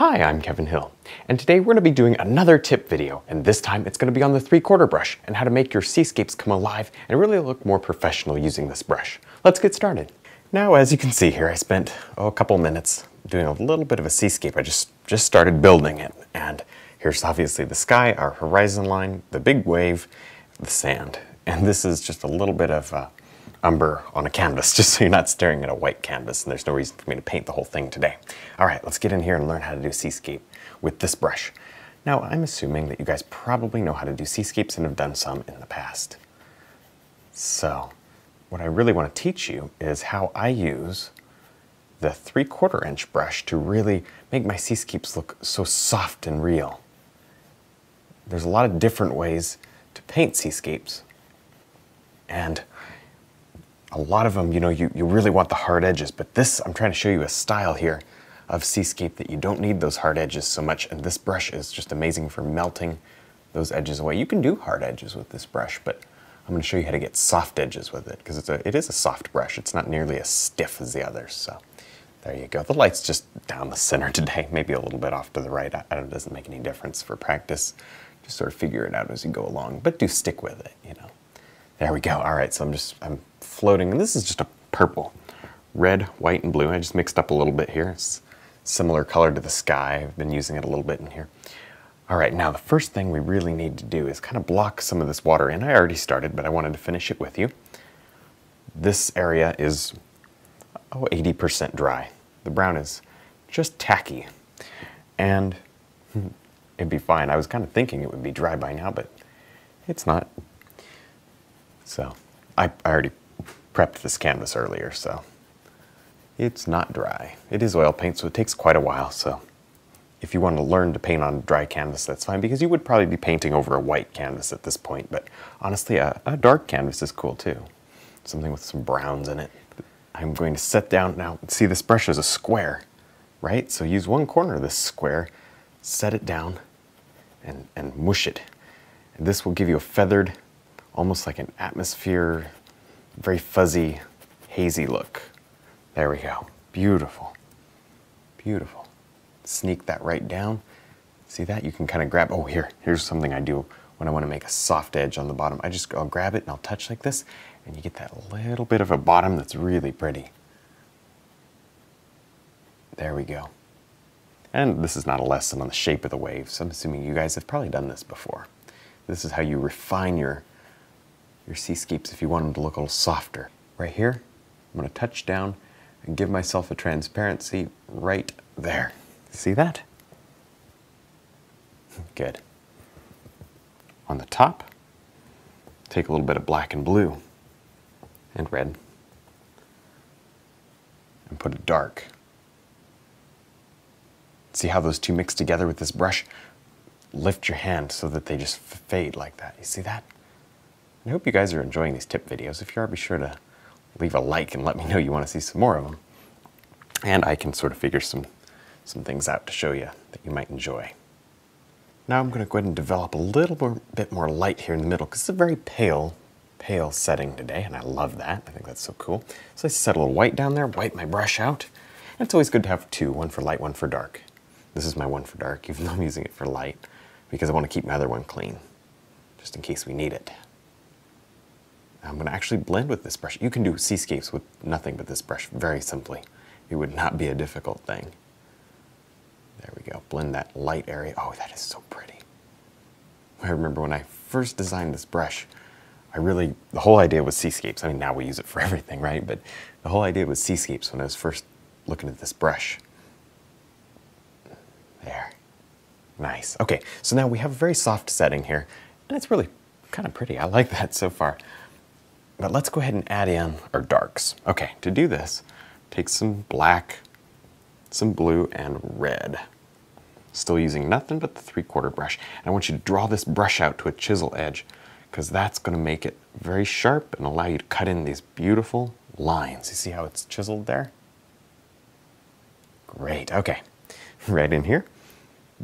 Hi, I'm Kevin Hill, and today we're going to be doing another tip video, and this time it's going to be on the 3/4 brush and how to make your seascapes come alive and really look more professional using this brush. Let's get started. Now, as you can see here, I spent a couple minutes doing a little bit of a seascape. I just started building it, and here's obviously the sky, our horizon line, the big wave, the sand, and this is just a little bit of umber on a canvas, just so you're not staring at a white canvas, and there's no reason for me to paint the whole thing today. All right, let's get in here and learn how to do seascape with this brush. Now, I'm assuming that you guys probably know how to do seascapes and have done some in the past. So, what I really want to teach you is how I use the 3/4 inch brush to really make my seascapes look so soft and real. There's a lot of different ways to paint seascapes, and a lot of them, you really want the hard edges, but this, I'm trying to show you a style here of seascape that you don't need those hard edges so much, and this brush is just amazing for melting those edges away. You can do hard edges with this brush, but I'm going to show you how to get soft edges with it, because it is a soft brush. It's not nearly as stiff as the others, so there you go. The light's just down the center today, maybe a little bit off to the right. It doesn't make any difference for practice. Just sort of figure it out as you go along, but do stick with it, There we go. All right, so I'm floating, and this is just a purple. Red, white, and blue. I just mixed up a little bit here. It's similar color to the sky. I've been using it a little bit in here. All right, now the first thing we really need to do is kind of block some of this water in. I already started, but I wanted to finish it with you. This area is 80% dry. The brown is just tacky, and it'd be fine. I was kind of thinking it would be dry by now, but it's not. So I already prepped this canvas earlier, so it's not dry. It is oil paint, so it takes quite a while. So if you want to learn to paint on dry canvas, that's fine, because you would probably be painting over a white canvas at this point. But honestly, a dark canvas is cool too. Something with some browns in it. I'm going to set down now. See, this brush is a square, right? So use one corner of this square, set it down, and mush it. And this will give you a feathered, almost like an atmosphere, very fuzzy, hazy look. There we go. Beautiful. Beautiful. Sneak that right down. See that? You can kind of grab, here's something I do when I want to make a soft edge on the bottom. I'll grab it and I'll touch like this, and you get that little bit of a bottom that's really pretty. There we go. And this is not a lesson on the shape of the waves. I'm assuming you guys have probably done this before. This is how you refine your seascapes if you want them to look a little softer. Right here, I'm going to touch down and give myself a transparency right there. See that? Good. On the top, take a little bit of black and blue and red and put a dark. See how those two mix together with this brush? Lift your hand so that they just fade like that. You see that? I hope you guys are enjoying these tip videos. If you are, be sure to leave a like and let me know you want to see some more of them. And I can sort of figure some things out to show you that you might enjoy. Now I'm going to go ahead and develop a little bit more light here in the middle, because it's a very pale setting today, and I love that. I think that's so cool. So I set a little white down there, wipe my brush out. And it's always good to have two, one for light, one for dark. This is my one for dark, even though I'm using it for light, because I want to keep my other one clean, just in case we need it. I'm going to actually blend with this brush. You can do seascapes with nothing but this brush very simply. It would not be a difficult thing. There we go. Blend that light area. Oh, that is so pretty. I remember when I first designed this brush, the whole idea was seascapes. I mean, now we use it for everything, right? But the whole idea was seascapes when I was first looking at this brush. There. Nice. Okay, so now we have a very soft setting here, and it's really kind of pretty. I like that so far. But let's go ahead and add in our darks. Okay, to do this, take some black, some blue, and red. Still using nothing but the 3/4 brush. And I want you to draw this brush out to a chisel edge, because that's going to make it very sharp and allow you to cut in these beautiful lines. You see how it's chiseled there? Great, okay. Right in here,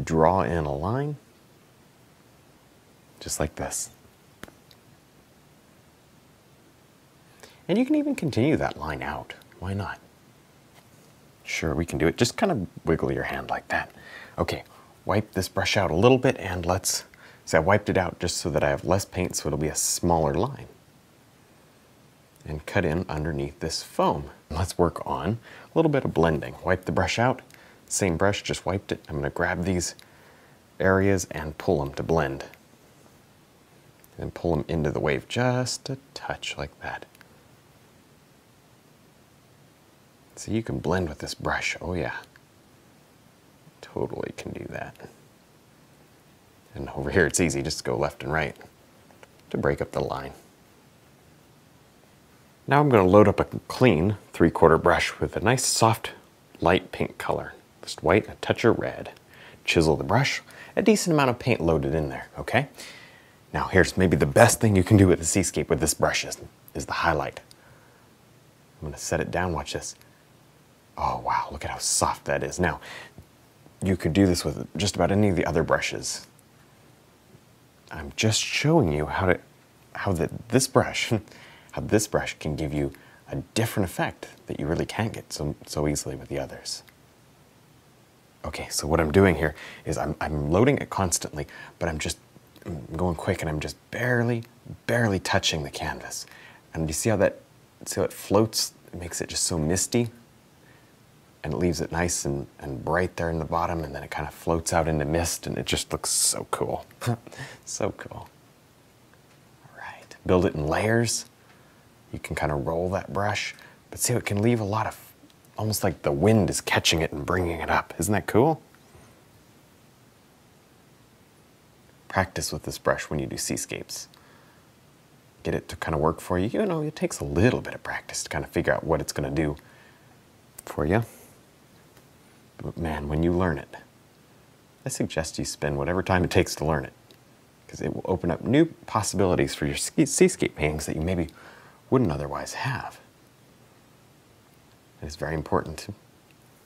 draw in a line, just like this. And you can even continue that line out. Why not? Sure, we can do it. Just kind of wiggle your hand like that. Okay, wipe this brush out a little bit and let's, see I wiped it out just so that I have less paint so it'll be a smaller line. And cut in underneath this foam. Let's work on a little bit of blending. Wipe the brush out, same brush, just wiped it. I'm gonna grab these areas and pull them to blend. And pull them into the wave just a touch like that. So you can blend with this brush, oh yeah. Totally can do that. And over here it's easy, just go left and right to break up the line. Now I'm going to load up a clean 3/4 brush with a nice soft light pink color. Just white and a touch of red. Chisel the brush, a decent amount of paint loaded in there, okay? Now here's maybe the best thing you can do with the seascape with this brush is the highlight. I'm going to set it down, watch this. Oh wow, look at how soft that is. Now, you could do this with just about any of the other brushes. I'm just showing you how this brush can give you a different effect that you really can't get so easily with the others. Okay, so what I'm doing here is I'm loading it constantly, but I'm going quick and I'm just barely touching the canvas. And you see how it floats? It makes it just so misty. And it leaves it nice and bright there in the bottom, and then it kind of floats out into mist, and it just looks so cool. So cool. All right, build it in layers. You can kind of roll that brush, but see, it can leave a lot of, almost like the wind is catching it and bringing it up. Isn't that cool? Practice with this brush when you do seascapes. Get it to kind of work for you. You know, it takes a little bit of practice to kind of figure out what it's going to do for you. But man, when you learn it, I suggest you spend whatever time it takes to learn it, because it will open up new possibilities for your seascape paintings that you maybe wouldn't otherwise have. It's very important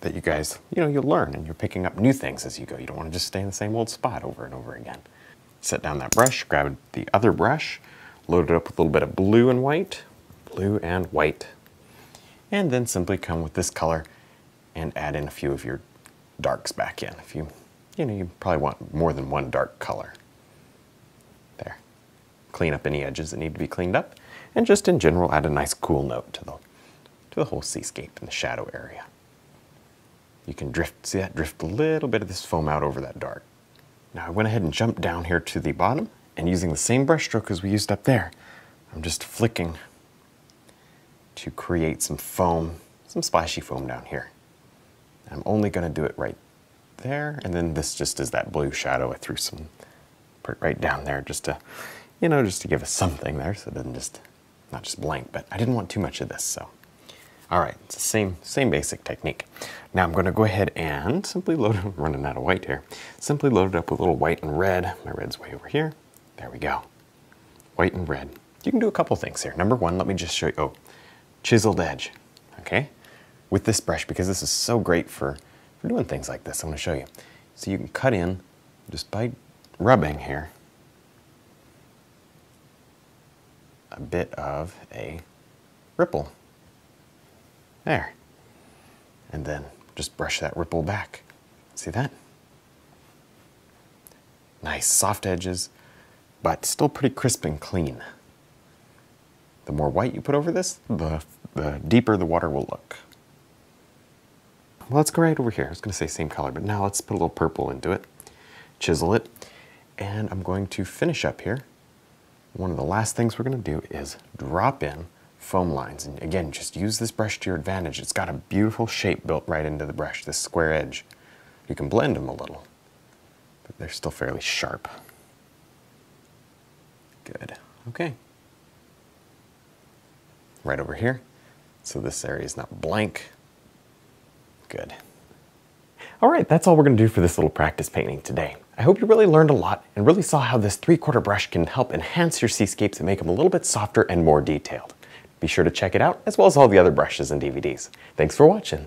that you guys, you'll learn and you're picking up new things as you go. You don't want to just stay in the same old spot over and over again. Set down that brush, grab the other brush, load it up with a little bit of blue and white, and then simply come with this color and add in a few of your darks back in. If you probably want more than one dark color. There. Clean up any edges that need to be cleaned up, and just in general add a nice cool note to the whole seascape in the shadow area. You can drift a little bit of this foam out over that dark. Now I went ahead and jumped down here to the bottom, and using the same brush stroke as we used up there, I'm just flicking to create some foam, some splashy foam down here. I'm only going to do it right there, and then this just is that blue shadow I threw put right down there just to give us something there, so it doesn't not just blank, but I didn't want too much of this, so. All right, it's the same basic technique. Now I'm going to go ahead and simply load it, I'm running out of white here, simply load it up with a little white and red. My red's way over here. There we go. White and red. You can do a couple things here. Number one, let me just show you, chiseled edge, okay? With this brush, because this is so great for doing things like this, I'm going to show you. So you can cut in just by rubbing here a bit of a ripple. There. And then just brush that ripple back. See that? Nice soft edges, but still pretty crisp and clean. The more white you put over this, the deeper the water will look. Well, let's go right over here. I was going to say same color, but now let's put a little purple into it. Chisel it. And I'm going to finish up here. One of the last things we're going to do is drop in foam lines. And again, just use this brush to your advantage. It's got a beautiful shape built right into the brush, this square edge. You can blend them a little, but they're still fairly sharp. Good. Okay. Right over here. So this area is not blank. Good. All right, that's all we're going to do for this little practice painting today. I hope you really learned a lot and really saw how this 3/4 brush can help enhance your seascapes and make them a little bit softer and more detailed. Be sure to check it out, as well as all the other brushes and DVDs. Thanks for watching.